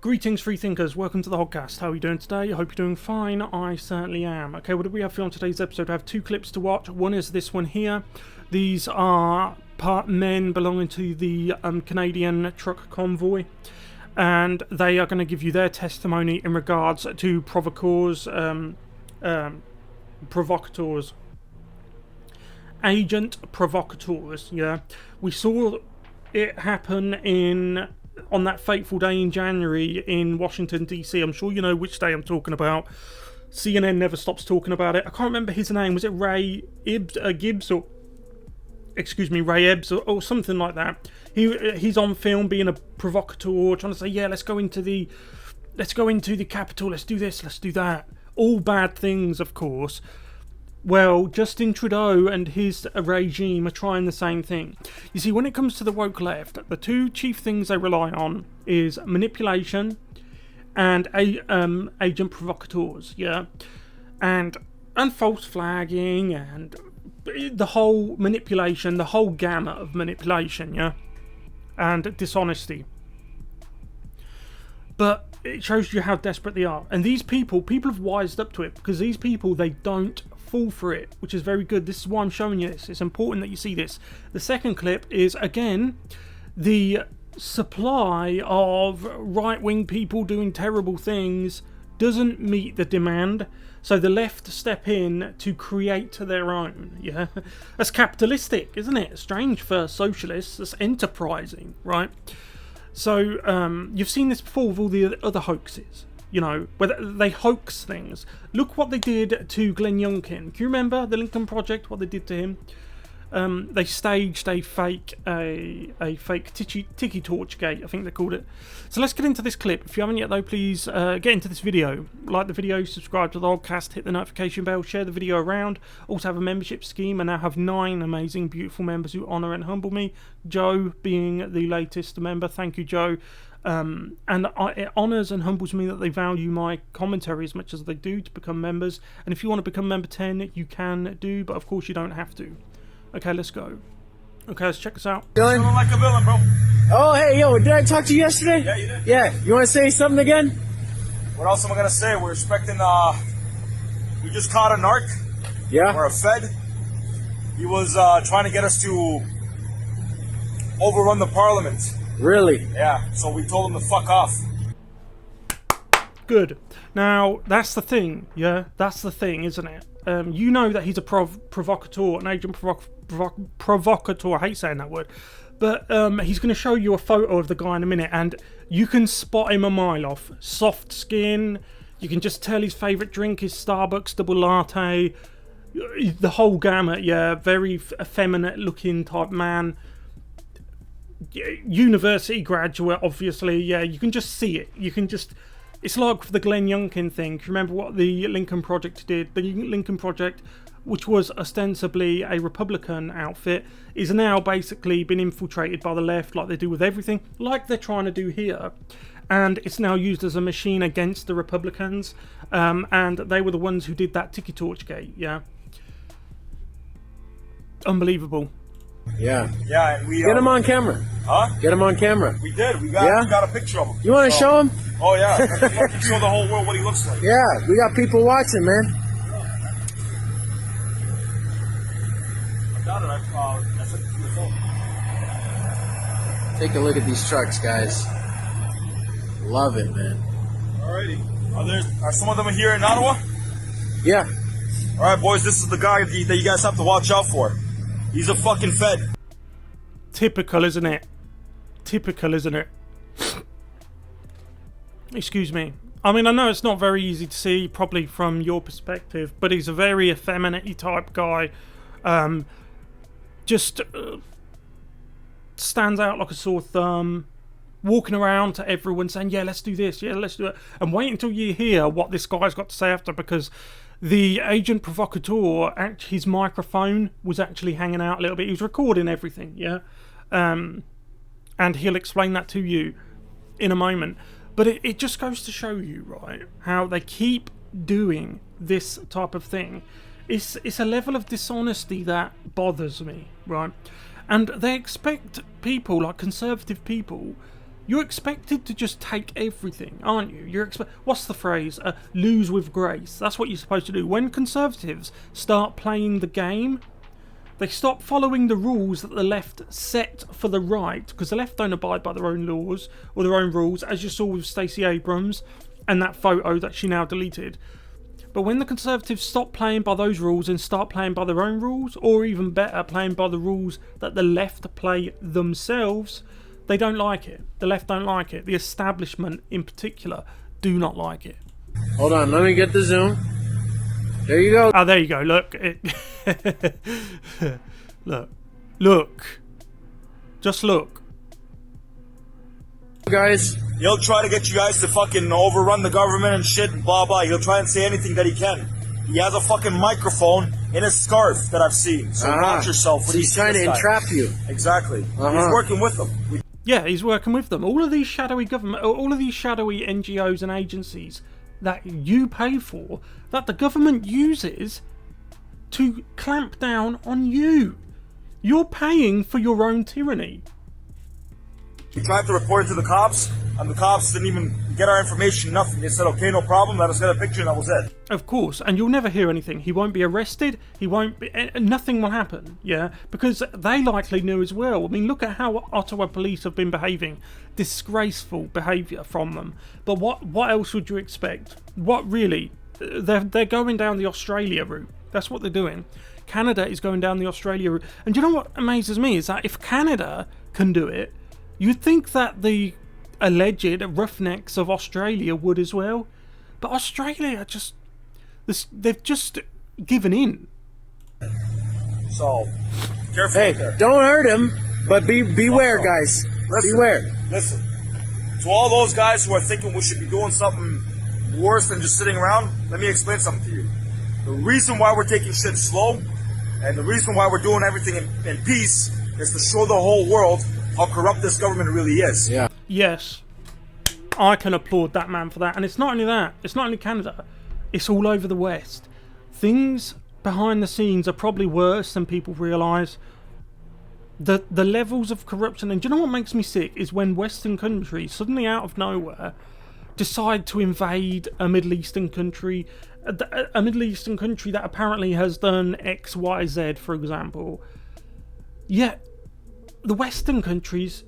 Greetings, free thinkers. Welcome to the Hoggcast. How are you doing today? I hope you're doing fine. I certainly am. Okay, what do we have for you on today's episode? I have two clips to watch. One is this one here. These are part men belonging to the Canadian truck convoy, and they are going to give you their testimony in regards to provocateurs, agent provocateurs. Yeah, we saw it happen on that fateful day in January in Washington, D.C. I'm sure you know which day I'm talking about. CNN never stops talking about it. I can't remember his name. Was it Ray Gibbs or... Excuse me, Ray Ebbs or something like that. He's on film being a provocateur, trying to say, yeah, let's go into the Capitol, let's do this, let's do that. All bad things, of course. Well, Justin Trudeau and his regime are trying the same thing. You see, when it comes to the woke left, the two chief things they rely on is manipulation and agent provocateurs, yeah, and false flagging and the whole manipulation, the whole gamut of manipulation, yeah, and dishonesty. But it shows you how desperate they are. And these people have wised up to it, because these people, they don't fall for it, which is very good. This is why I'm showing you this. It's important that you see this. The second clip is, again, the supply of right-wing people doing terrible things doesn't meet the demand. So the left step in to create their own. Yeah, that's capitalistic, isn't it? Strange for socialists. That's enterprising, right? So you've seen this before with all the other hoaxes, you know, where they hoax things. Look what they did to Glenn Youngkin. Do you remember the Lincoln Project, what they did to him? They staged a fake Tiki Torch Gate, I think they called it. So let's get into this clip. If you haven't yet though, please get into this video. Like the video, subscribe to the Hoggcast, hit the notification bell, share the video around. Also have a membership scheme, and now have 9 amazing, beautiful members who honour and humble me. Joe being the latest member. Thank you, Joe. And it honours and humbles me that they value my commentary as much as they do to become members. And if you want to become member 10, you can do, but of course you don't have to. Okay, let's go. Okay, let's check this out. Feeling like a villain, bro. Oh, hey, yo, did I talk to you yesterday? Yeah, you did. Yeah, you want to say something again? What else am I gonna say? We're expecting, we just caught a narc. Yeah? Or a Fed. He was, trying to get us to overrun the parliament. Really? Yeah, so we told him to fuck off. Good. Now, that's the thing, yeah? That's the thing, isn't it? You know that he's a provocateur, an agent provocateur. I hate saying that word. But he's going to show you a photo of the guy in a minute, and you can spot him a mile off. Soft skin. You can just tell his favourite drink is Starbucks double latte. The whole gamut, yeah. Very effeminate looking type man. University graduate, obviously, yeah. You can just see it. You can just... It's like the Glenn Youngkin thing. Remember what the Lincoln Project did? The Lincoln Project, which was ostensibly a Republican outfit, is now basically been infiltrated by the left, like they do with everything, like they're trying to do here. And it's now used as a machine against the Republicans. And they were the ones who did that Tiki Torch Gate, yeah. Unbelievable. Yeah. Yeah, and we... Get him on camera. Huh? Get him on camera. We did. We got a picture of him. You want to show him? Oh, yeah. You can show the whole world what he looks like. Yeah, we got people watching, man. I got it. I sent it to your phone. Take a look at these trucks, guys. Love it, man. Alrighty. Are some of them here in Ottawa? Yeah. Alright, boys, this is the guy that you guys have to watch out for. He's a fucking Fed. Typical, isn't it? Typical, isn't it? Excuse me. I mean, I know it's not very easy to see, probably from your perspective, but he's a very effeminate type guy. Just stands out like a sore thumb, walking around to everyone saying, yeah, let's do this, yeah, let's do it. And wait until you hear what this guy's got to say after, because the agent provocateur, his microphone was actually hanging out a little bit. He was recording everything, yeah? And he'll explain that to you in a moment. But it just goes to show you, right, how they keep doing this type of thing. It's a level of dishonesty that bothers me, right? And they expect people, like conservative people, you're expected to just take everything, aren't you? What's the phrase? Lose with grace. That's what you're supposed to do. When Conservatives start playing the game, they stop following the rules that the left set for the right, because the left don't abide by their own laws or their own rules, as you saw with Stacey Abrams and that photo that she now deleted. But when the Conservatives stop playing by those rules and start playing by their own rules, or even better, playing by the rules that the left play themselves, they don't like it. The left don't like it. The establishment in particular do not like it. Hold on, let me get the zoom. There you go. Oh, there you go. Look. Look. Just look. Guys. He'll try to get you guys to fucking overrun the government and shit and blah blah. He'll try and say anything that he can. He has a fucking microphone in his scarf that I've seen. So watch yourself. So he's trying to entrap you. Exactly. He's working with them. Yeah, he's working with them. All of these shadowy all of these shadowy NGOs and agencies that you pay for, that the government uses to clamp down on you. You're paying for your own tyranny. We tried to report it to the cops, and the cops didn't even get our information, nothing. They said, okay, no problem, let us get a picture, and that was it. Of course, and you'll never hear anything. He won't be arrested, nothing will happen, yeah? Because they likely knew as well. I mean, look at how Ottawa police have been behaving. Disgraceful behaviour from them. But what else would you expect? What really? They're going down the Australia route. That's what they're doing. Canada is going down the Australia route. And you know what amazes me is that if Canada can do it, you'd think that the alleged roughnecks of Australia would as well. But Australia they've just given in. So, careful. Hey, don't hurt him, but beware, guys. Beware. Listen, to all those guys who are thinking we should be doing something worse than just sitting around, let me explain something to you. The reason why we're taking shit slow, and the reason why we're doing everything in peace, is to show the whole world how corrupt this government really is. Yeah. Yes. I can applaud that man for that. And it's not only that. It's not only Canada. It's all over the West. Things behind the scenes are probably worse than people realise. The levels of corruption. And do you know what makes me sick? Is when Western countries, suddenly out of nowhere, decide to invade a Middle Eastern country. A Middle Eastern country that apparently has done X, Y, Z, for example. Yet, the Western countries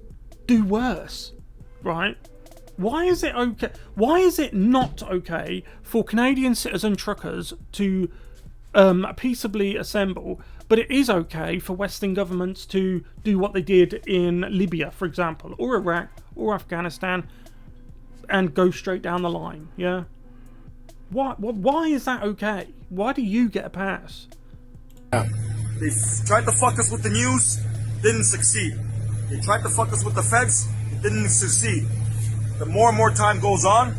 do worse, right? Why is it okay? Why is it not okay for Canadian citizen truckers to peaceably assemble, but it is okay for Western governments to do what they did in Libya, for example, or Iraq, or Afghanistan, and go straight down the line? Yeah. Why is that okay? Why do you get a pass? Yeah. They tried to fuck us with the news, didn't succeed. They tried to fuck us with the feds, didn't succeed. The more and more time goes on,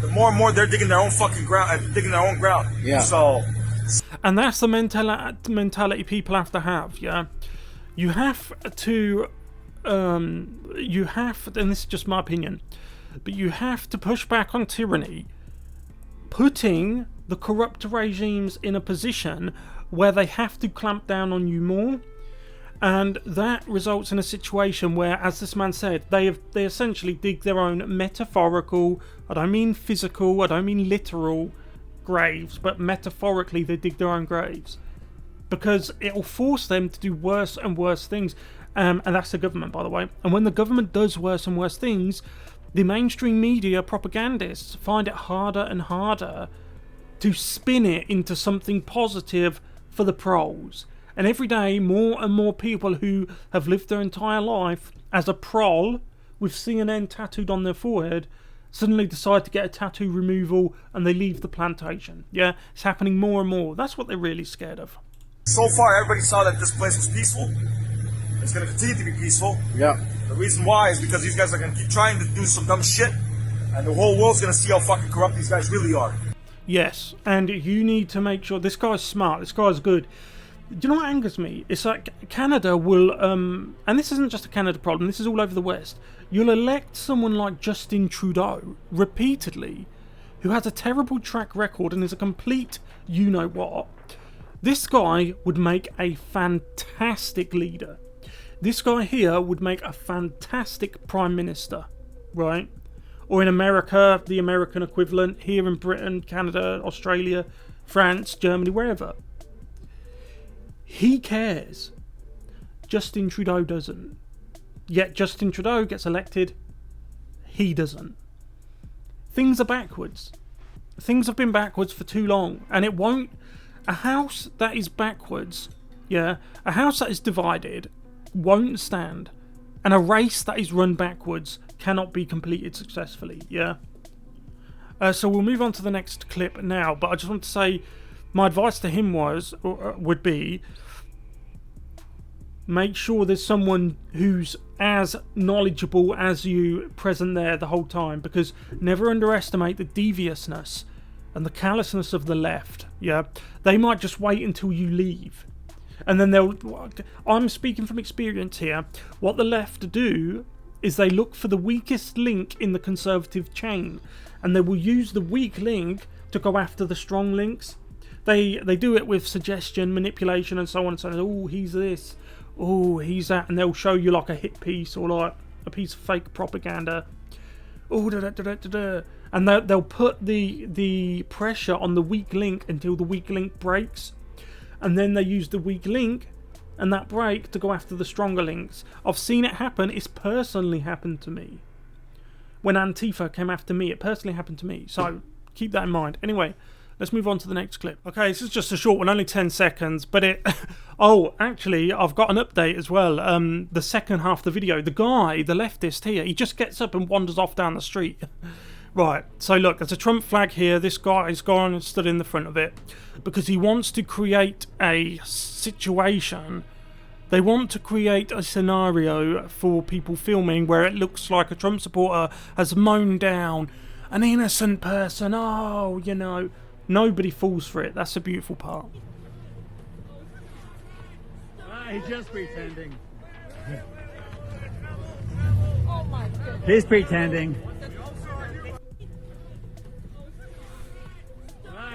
the more and more they're digging their own fucking ground, digging their own ground. Yeah. So, and that's the mentality people have to have. Yeah, you have to, and this is just my opinion, but you have to push back on tyranny, putting the corrupt regimes in a position where they have to clamp down on you more. And that results in a situation where, as this man said, they essentially dig their own metaphorical, I don't mean physical, I don't mean literal graves, but metaphorically they dig their own graves. Because it will force them to do worse and worse things. And that's the government, by the way. And when the government does worse and worse things, the mainstream media propagandists find it harder and harder to spin it into something positive for the pros. And every day, more and more people who have lived their entire life as a prol with CNN tattooed on their forehead suddenly decide to get a tattoo removal and they leave the plantation. Yeah, it's happening more and more. That's what they're really scared of. So far, everybody saw that this place was peaceful. It's going to continue to be peaceful. Yeah. The reason why is because these guys are going to keep trying to do some dumb shit, and the whole world's going to see how fucking corrupt these guys really are. Yes, and you need to make sure this guy's smart. This guy's good. Do you know what angers me? It's like Canada will, and this isn't just a Canada problem, this is all over the West. You'll elect someone like Justin Trudeau, repeatedly, who has a terrible track record and is a complete you-know-what. This guy would make a fantastic leader. This guy here would make a fantastic Prime Minister, right? Or in America, the American equivalent, here in Britain, Canada, Australia, France, Germany, wherever. He cares. Justin Trudeau doesn't. Yet Justin Trudeau gets elected. He doesn't. Things are backwards. Things have been backwards for too long. And it won't... A house that is backwards, a house that is divided won't stand. And a race that is run backwards cannot be completed successfully, so we'll move on to the next clip now. But I just want to say, my advice to him would be, make sure there's someone who's as knowledgeable as you present there the whole time, because never underestimate the deviousness and the callousness of the left. They might just wait until you leave, and then I'm speaking from experience here. What the left do is they look for the weakest link in the conservative chain, and they will use the weak link to go after the strong links. They do it with suggestion, manipulation, and so on and so on. Oh, he's this. Oh, he's that. And they'll show you like a hit piece or like a piece of fake propaganda. Oh, and they'll put the pressure on the weak link until the weak link breaks. And then they use the weak link and that break to go after the stronger links. I've seen it happen. It's personally happened to me. When Antifa came after me, it personally happened to me. So keep that in mind. Anyway, let's move on to the next clip. Okay, this is just a short one, only 10 seconds, but it... Oh, actually, I've got an update as well. The second half of the video, the guy, the leftist here, he just gets up and wanders off down the street. Right, so look, there's a Trump flag here. This guy's gone and stood in the front of it because he wants to create a situation. They want to create a scenario for people filming where it looks like a Trump supporter has mown down an innocent person. Oh, nobody falls for it. That's the beautiful part. He's just pretending. Oh my goodness. He's pretending.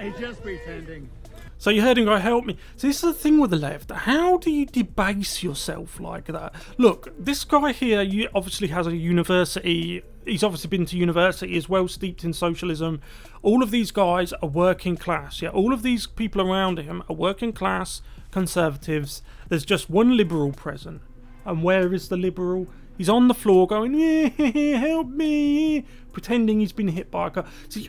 He's just pretending. So you heard him go, help me. So this is the thing with the left. How do you debase yourself like that? Look, this guy here obviously has a university. He's obviously been to university, is well steeped in socialism. All of these guys are working class. All of these people around him are working class conservatives. There's just one liberal present. And where is the liberal? He's on the floor going, help me, pretending he's been hit by a car. See,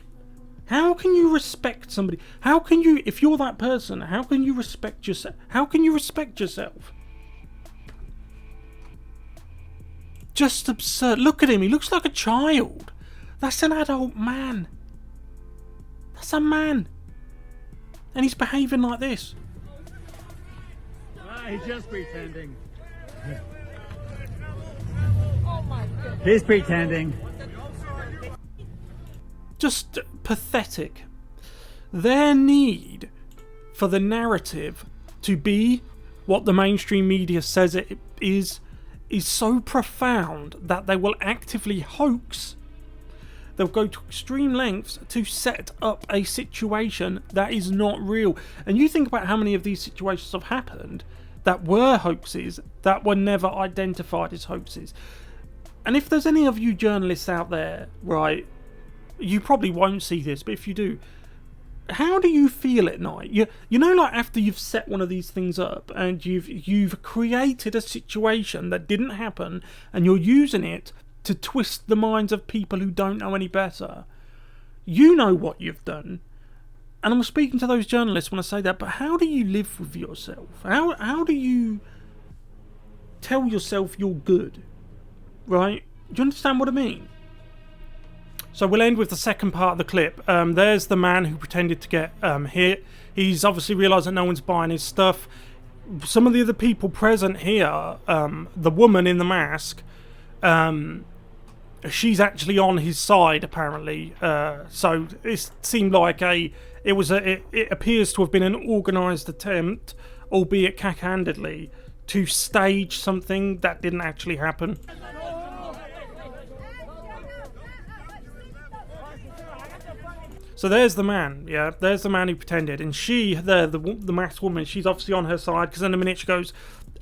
how can you respect somebody? How can you, if you're that person, how can you respect yourself? How can you respect yourself? Just absurd. Look at him. He looks like a child. That's an adult man. That's a man. And he's behaving like this. He's just pretending. Oh my goodness. He's pretending. Just pathetic. Their need for the narrative to be what the mainstream media says it is so profound that they will actively hoax. They'll go to extreme lengths to set up a situation that is not real. And you think about how many of these situations have happened that were hoaxes, that were never identified as hoaxes. And if there's any of you journalists out there, right, you probably won't see this, but if you do, how do you feel at night? You know, like after you've set one of these things up and you've created a situation that didn't happen and you're using it to twist the minds of people who don't know any better. You know what you've done. And I'm speaking to those journalists when I say that, but how do you live with yourself? How do you tell yourself you're good? Right? Do you understand what I mean? So we'll end with the second part of the clip. There's the man who pretended to get hit. He's obviously realised that no one's buying his stuff. Some of the other people present here, the woman in the mask, she's actually on his side apparently. So it seemed like it appears to have been an organised attempt, albeit cack-handedly, to stage something that didn't actually happen. So there's the man, there's the man who pretended, and she, the masked woman, she's obviously on her side, because in a minute she goes,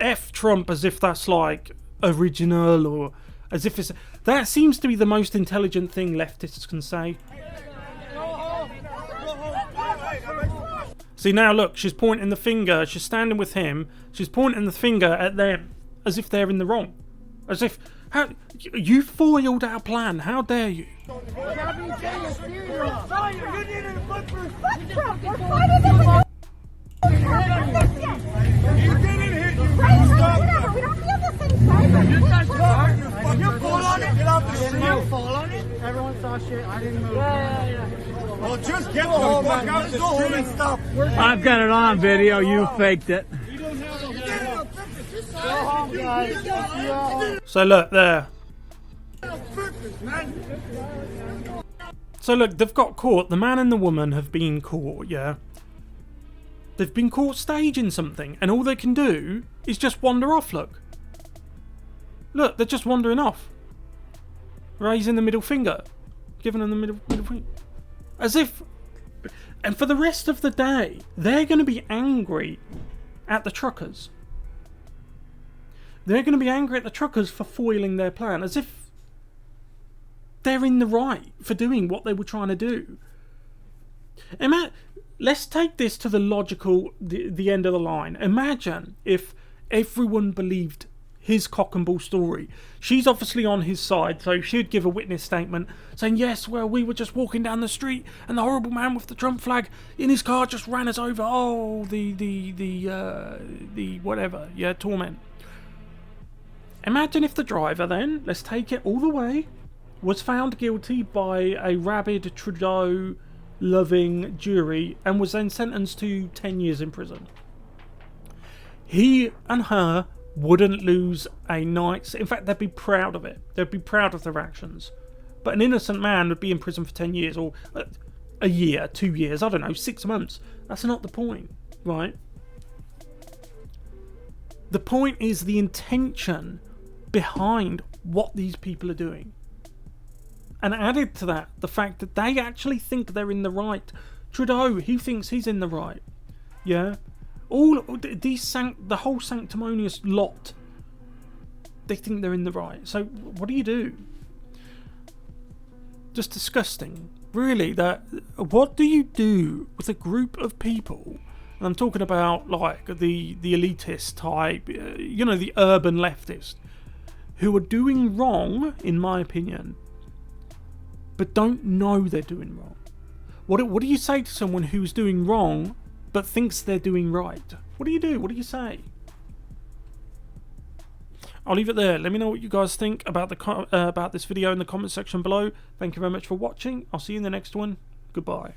F Trump as if that's like original, or as if it's... That seems to be the most intelligent thing leftists can say. See, now look, she's pointing the finger, she's standing with him, she's pointing the finger at them as if they're in the wrong. As if, how, you foiled our plan, how dare you? Everyone saw shit. I didn't move. Well, just get the fuck out the street and stop. I've got it on video. You faked it. So look, there. So look, they've got caught. The man and the woman have been caught, yeah? They've been caught staging something, and all they can do is just wander off, look. Look, they're just wandering off. Raising the middle finger. Giving them the middle finger. As if... And for the rest of the day, they're going to be angry at the truckers. They're going to be angry at the truckers for foiling their plan. As if they're in the right for doing what they were trying to do. Let's take this to the logical, the end of the line. Imagine if everyone believed his cock and bull story. She's obviously on his side, so she'd give a witness statement saying, yes, well, we were just walking down the street and the horrible man with the Trump flag in his car just ran us over. Oh, the whatever, yeah, torment. Imagine if the driver then, let's take it all the way, was found guilty by a rabid Trudeau-loving jury and was then sentenced to 10 years in prison. He and her wouldn't lose a night's... In fact, they'd be proud of it. They'd be proud of their actions. But an innocent man would be in prison for 10 years, or a year, 2 years, I don't know, 6 months. That's not the point, right? The point is the intention behind what these people are doing. And added to that, the fact that they actually think they're in the right. Trudeau, he thinks he's in the right. Yeah? The whole sanctimonious lot, they think they're in the right. So what do? Just disgusting. Really, what do you do with a group of people, and I'm talking about like the elitist type, the urban leftist, who are doing wrong, in my opinion, but don't know they're doing wrong? What do you say to someone who's doing wrong but thinks they're doing right? What do you do? What do you say? I'll leave it there. Let me know what you guys think about about this video in the comment section below. Thank you very much for watching. I'll see you in the next one. Goodbye.